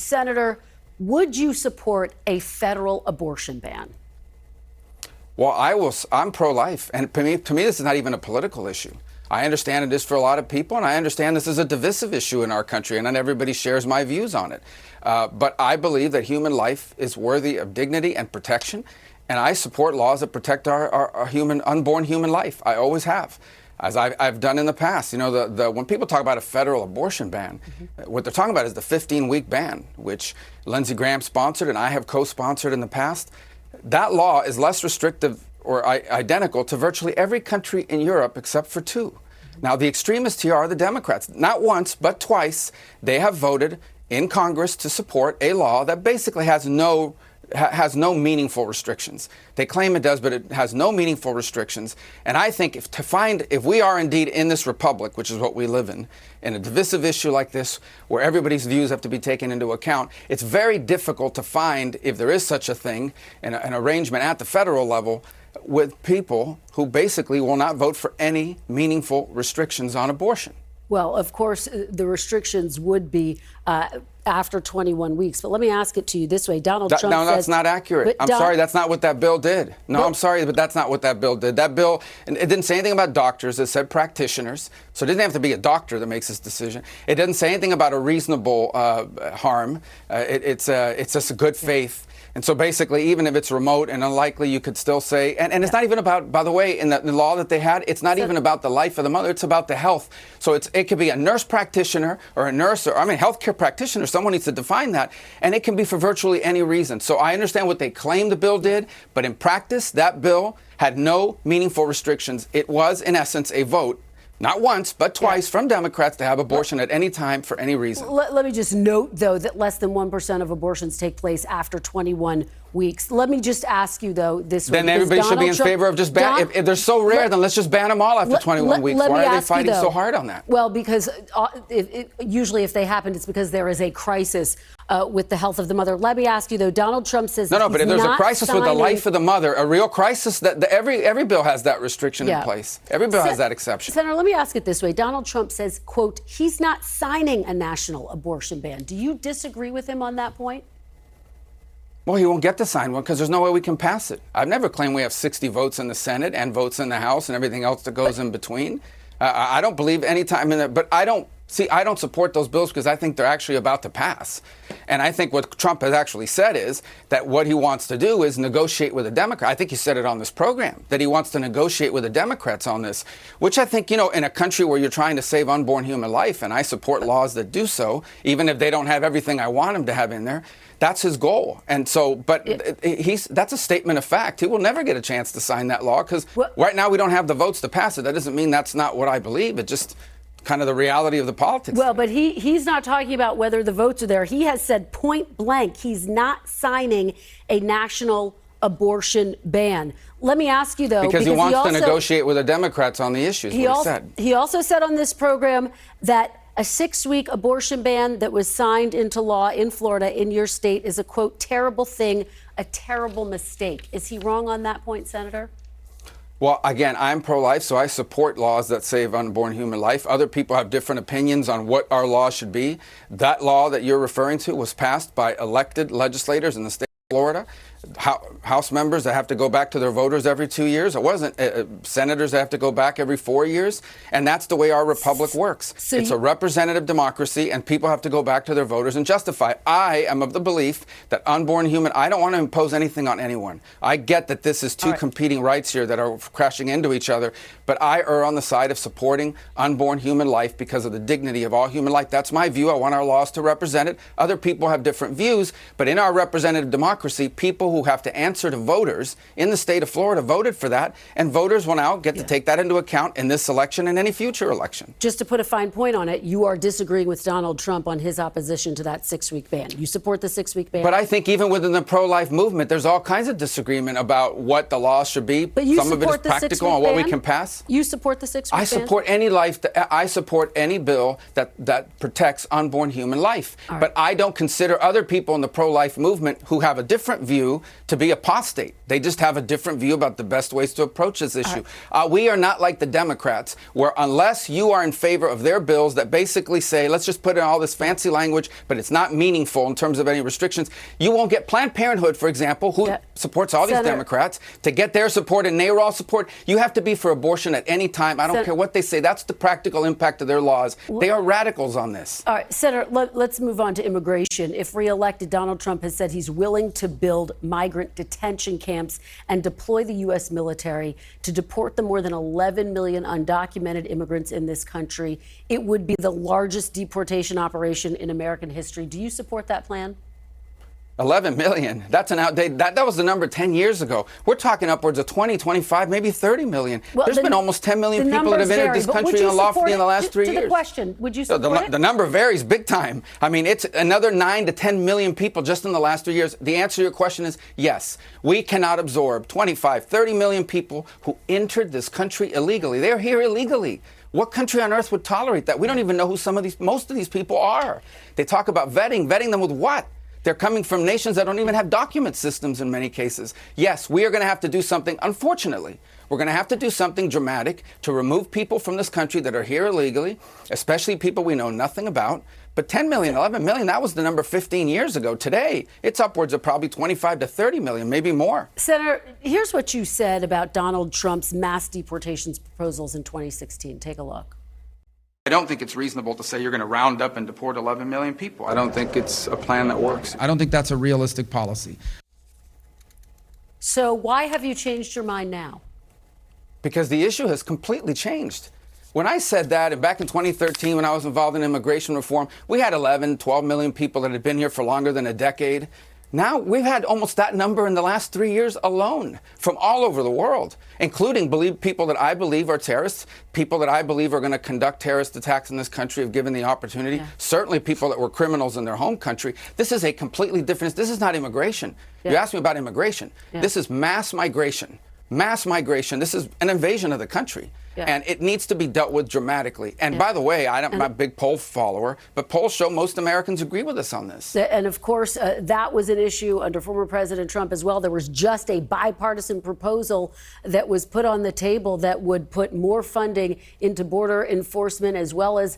Senator, would you support a federal abortion ban? Well, I'm pro-life, and to me, this is not even a political issue. I understand it is for a lot of people, and I understand this is a divisive issue in our country, and not everybody shares my views on it. But I believe that human life is worthy of dignity and protection, and I support laws that protect our unborn human life. I always have, as I've done in the past. You know, when people talk about a federal abortion ban, what they're talking about is the 15-week ban, which Lindsey Graham sponsored and I have co-sponsored in the past. That law is less restrictive or identical to virtually every country in Europe except for two. Now, the extremists here are the Democrats. Not once, but twice, they have voted in Congress to support a law that basically has no meaningful restrictions. They claim it does, but it has no meaningful restrictions. And I think if we are indeed in this republic, which is what we live in a divisive issue like this, where everybody's views have to be taken into account, it's very difficult to find, if there is such a thing, an arrangement at the federal level with people who basically will not vote for any meaningful restrictions on abortion. Well, of course, the restrictions would be after 21 weeks. But let me ask it to you this way. Donald Trump No, that's not accurate. I'm sorry, that's not what that bill did. No, I'm sorry, but that's not what that bill did. That bill, it didn't say anything about doctors. It said practitioners. So it didn't have to be a doctor that makes this decision. It doesn't say anything about a reasonable harm. It's just a good faith. And so basically, even if it's remote and unlikely, you could still say, and it's not even about, by the way, in the law that they had, it's not even about the life of the mother, it's about the health. So it could be a nurse practitioner or a nurse, or healthcare practitioner, someone needs to define that, and it can be for virtually any reason. So I understand what they claim the bill did, but in practice, that bill had no meaningful restrictions. It was, in essence, a vote, not once, but twice, from Democrats to have abortion at any time for any reason. Let me just note, though, that less than 1% of abortions take place after 21 weeks. Let me just ask you, though, this way. Then everybody should be in favor of just ban. If they're so rare, then let's just ban them all after 21 weeks. Why are they fighting so hard on that? Well, because usually if they happen, it's because there is a crisis with the health of the mother. Let me ask you, though, Donald Trump says No, but if there's a crisis with the life of the mother, a real crisis, every bill has that restriction in place. Every bill has that exception. Senator, let me ask it this way. Donald Trump says, quote, he's not signing a national abortion ban. Do you disagree with him on that point? Well, he won't get to sign one because there's no way we can pass it. I've never claimed we have 60 votes in the Senate and votes in the House and everything else that goes in between. I don't believe any time in it, but I don't support those bills because I think they're actually about to pass. And I think what Trump has actually said is that what he wants to do is negotiate with the Democrats. I think he said it on this program, that he wants to negotiate with the Democrats on this, which I think, in a country where you're trying to save unborn human life, and I support laws that do so, even if they don't have everything I want them to have in there, that's his goal. And so, but that's a statement of fact. He will never get a chance to sign that law because right now we don't have the votes to pass it. That doesn't mean that's not what I believe. It just kind of the reality of the politics. Well, but he's not talking about whether the votes are there. He has said point blank he's not signing a national abortion ban. Let me ask you, though, because he wants to negotiate with the Democrats on the issues. He also said on this program that a 6-week abortion ban that was signed into law in Florida, in your state, is a, quote, terrible thing, a terrible mistake. Is he wrong on that point, Senator? Well, again, I'm pro-life, so I support laws that save unborn human life. Other people have different opinions on what our law should be. That law that you're referring to was passed by elected legislators in the state of Florida. House members that have to go back to their voters every 2 years. It wasn't senators that have to go back every 4 years. And that's the way our republic works. So it's a representative democracy, and people have to go back to their voters and justify. I am of the belief that unborn human, I don't want to impose anything on anyone. I get that this is two competing rights here that are crashing into each other, but I err on the side of supporting unborn human life because of the dignity of all human life. That's my view. I want our laws to represent it. Other people have different views, but in our representative democracy, people who have to answer to voters in the state of Florida voted for that, and voters will now get to take that into account in this election and any future election. Just to put a fine point on it, you are disagreeing with Donald Trump on his opposition to that 6-week ban. You support the 6-week ban? But I think even within the pro-life movement, there's all kinds of disagreement about what the law should be. But you Some of it is practical on what we can pass. You support the 6-week ban? I support any life. I support any bill that protects unborn human life. But I don't consider other people in the pro-life movement who have a different view to be apostate. They just have a different view about the best ways to approach this issue. We are not like the Democrats, where unless you are in favor of their bills that basically say, let's just put in all this fancy language, but it's not meaningful in terms of any restrictions, you won't get Planned Parenthood, for example, who supports all these Democrats, to get their support and NARAL support. You have to be for abortion at any time. I don't care what they say. That's the practical impact of their laws. They are radicals on this. All right, Senator, let's move on to immigration. If reelected, Donald Trump has said he's willing to build migrant detention camps and deploy the U.S. military to deport the more than 11 million undocumented immigrants in this country. It would be the largest deportation operation in American history. Do you support that plan? 11 million. That's an outdated. That was the number 10 years ago. We're talking upwards of 20, 25, maybe 30 million. Well, there's been almost 10 million people that have entered this country unlawfully in the last 3 years. To the question, would you support it? The number varies big time. I mean, it's another 9 to 10 million people just in the last 3 years. The answer to your question is yes. We cannot absorb 25, 30 million people who entered this country illegally. They're here illegally. What country on earth would tolerate that? We don't even know who most of these people are. They talk about vetting them with what? They're coming from nations that don't even have document systems in many cases. Yes, we are going to have to do something, unfortunately. We're going to have to do something dramatic to remove people from this country that are here illegally, especially people we know nothing about. But 10 million, 11 million, that was the number 15 years ago. Today, it's upwards of probably 25 to 30 million, maybe more. Senator, here's what you said about Donald Trump's mass deportations proposals in 2016. Take a look. I don't think it's reasonable to say you're going to round up and deport 11 million people. I don't think it's a plan that works. I don't think that's a realistic policy. So why have you changed your mind now? Because the issue has completely changed. When I said that, and back in 2013, when I was involved in immigration reform, we had 11, 12 million people that had been here for longer than a decade. Now we've had almost that number in the last 3 years alone from all over the world, including people that I believe are terrorists, people that I believe are going to conduct terrorist attacks in this country if given the opportunity, certainly people that were criminals in their home country. This is a completely different, this is not immigration. You asked me about immigration. This is mass migration. Mass migration. This is an invasion of the country. And it needs to be dealt with dramatically. And by the way, I'm a big poll follower, but polls show most Americans agree with us on this. And of course, that was an issue under former President Trump as well. There was just a bipartisan proposal that was put on the table that would put more funding into border enforcement as well as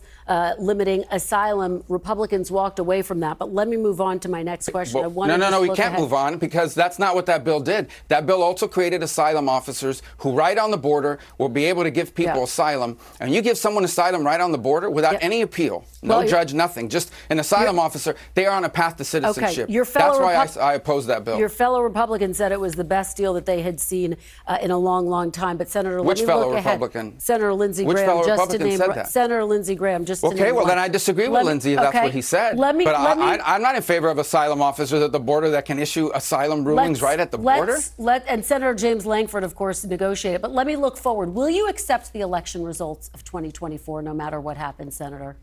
limiting asylum. Republicans walked away from that. But let me move on to my next question. No, we can't move on because that's not what that bill did. That bill also created asylum officers who right on the border will be able to give people asylum, and you give someone asylum right on the border without any appeal, no judge, nothing, just an asylum officer, they are on a path to citizenship. That's why I oppose that bill. Your fellow Republican said it was the best deal that they had seen in a long, long time. But Senator, which fellow Republican? Senator Lindsey Graham. Which fellow Republican said that? Senator Lindsey Graham. Just to okay, well then I disagree with Lindsey if that's what he said. I'm not in favor of asylum officers at the border that can issue asylum rulings right at the border. And Senator James Langford, of course, negotiated. But let me look forward. Will you accept the election results of 2024, no matter what happens, Senator?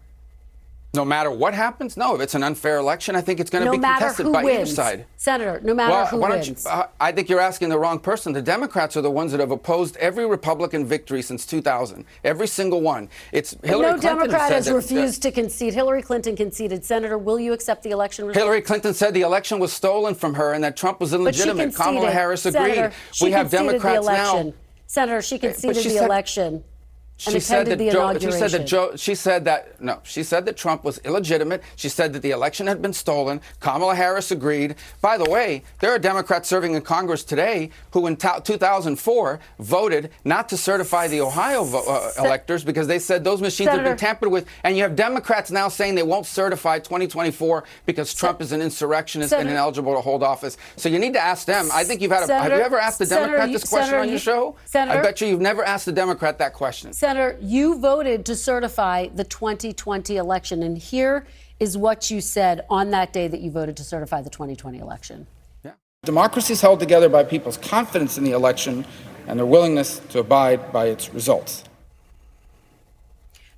No matter what happens? No, if it's an unfair election, I think it's going to be contested by either side. Senator, no matter who wins. I think you're asking the wrong person. The Democrats are the ones that have opposed every Republican victory since 2000. Every single one. It's Hillary Clinton. No Democrat has refused to concede. Hillary Clinton conceded. Senator, will you accept the election results? Hillary Clinton said the election was stolen from her and that Trump was illegitimate. Kamala Harris agreed. Senator, we have Democrats now. Senator, she conceded the election. She said that Trump was illegitimate. She said that the election had been stolen. Kamala Harris agreed. By the way, there are Democrats serving in Congress today who in 2004 voted not to certify the Ohio electors because they said those machines had been tampered with. And you have Democrats now saying they won't certify 2024 because Trump is an insurrectionist and ineligible to hold office. So you need to ask them. I think have you ever asked a Democrat this question on your show? I bet you've never asked a Democrat that question. Senator, you voted to certify the 2020 election, and here is what you said on that day that you voted to certify the 2020 election. Yeah. Democracy is held together by people's confidence in the election and their willingness to abide by its results.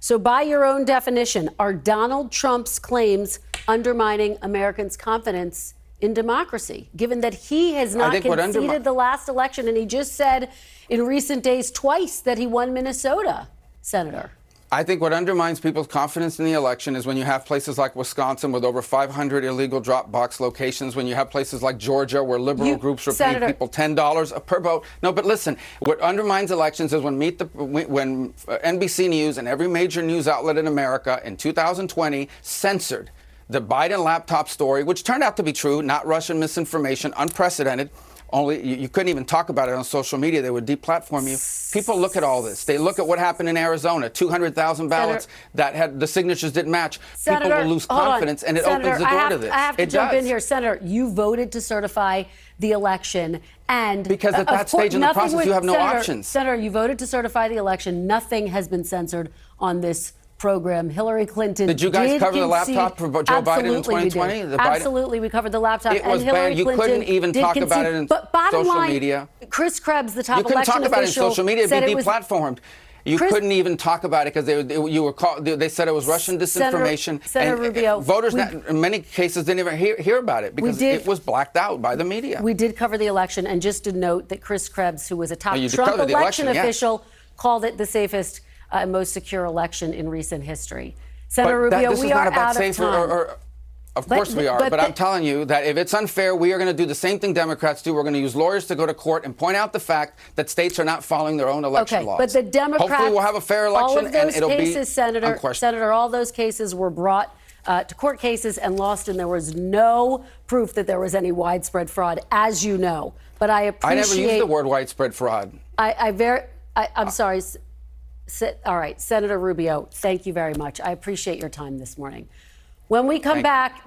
So by your own definition, are Donald Trump's claims undermining Americans' confidence in democracy, given that he has not conceded the last election and he just said in recent days twice that he won Minnesota, Senator? I think what undermines people's confidence in the election is when you have places like Wisconsin with over 500 illegal drop box locations, when you have places like Georgia where liberal groups are paying people $10 per vote. No, but listen, what undermines elections is when NBC News and every major news outlet in America in 2020 censored the Biden laptop story, which turned out to be true, not Russian misinformation, unprecedented. Only you couldn't even talk about it on social media. They would deplatform you. People look at all this. They look at what happened in Arizona, 200,000 ballots that had the signatures didn't match. People will lose confidence, and it opens the door to this. I have to jump in here. Senator, you voted to certify the election. And because at that stage in the process, you have no options. Senator, you voted to certify the election. Nothing has been censored on this program. Hillary Clinton did you guys cover the laptop for Joe Biden in 2020? Absolutely, we covered the laptop. It was bad. You couldn't even talk about it in social media. Chris Krebs, the top election official, you couldn't talk about it in social media. It'd be deplatformed. You couldn't even talk about it because they said it was Russian disinformation. Senator Rubio, voters in many cases didn't even hear about it because it was blacked out by the media. We did cover the election, and just to note that Chris Krebs, who was a top Trump election official, called it the safest and most secure election in recent history. Senator Rubio, we are out of time. Of course we are, but I'm telling you that if it's unfair, we are going to do the same thing Democrats do. We're going to use lawyers to go to court and point out the fact that states are not following their own election laws. But the Democrats, hopefully we'll have a fair election, all of those and it'll cases, be unquestioned. Senator, all those cases were brought to court cases and lost, and there was no proof that there was any widespread fraud, as you know. But I appreciate. I never used the word widespread fraud. I'm sorry. All right, Senator Rubio, thank you very much. I appreciate your time this morning. When we come back.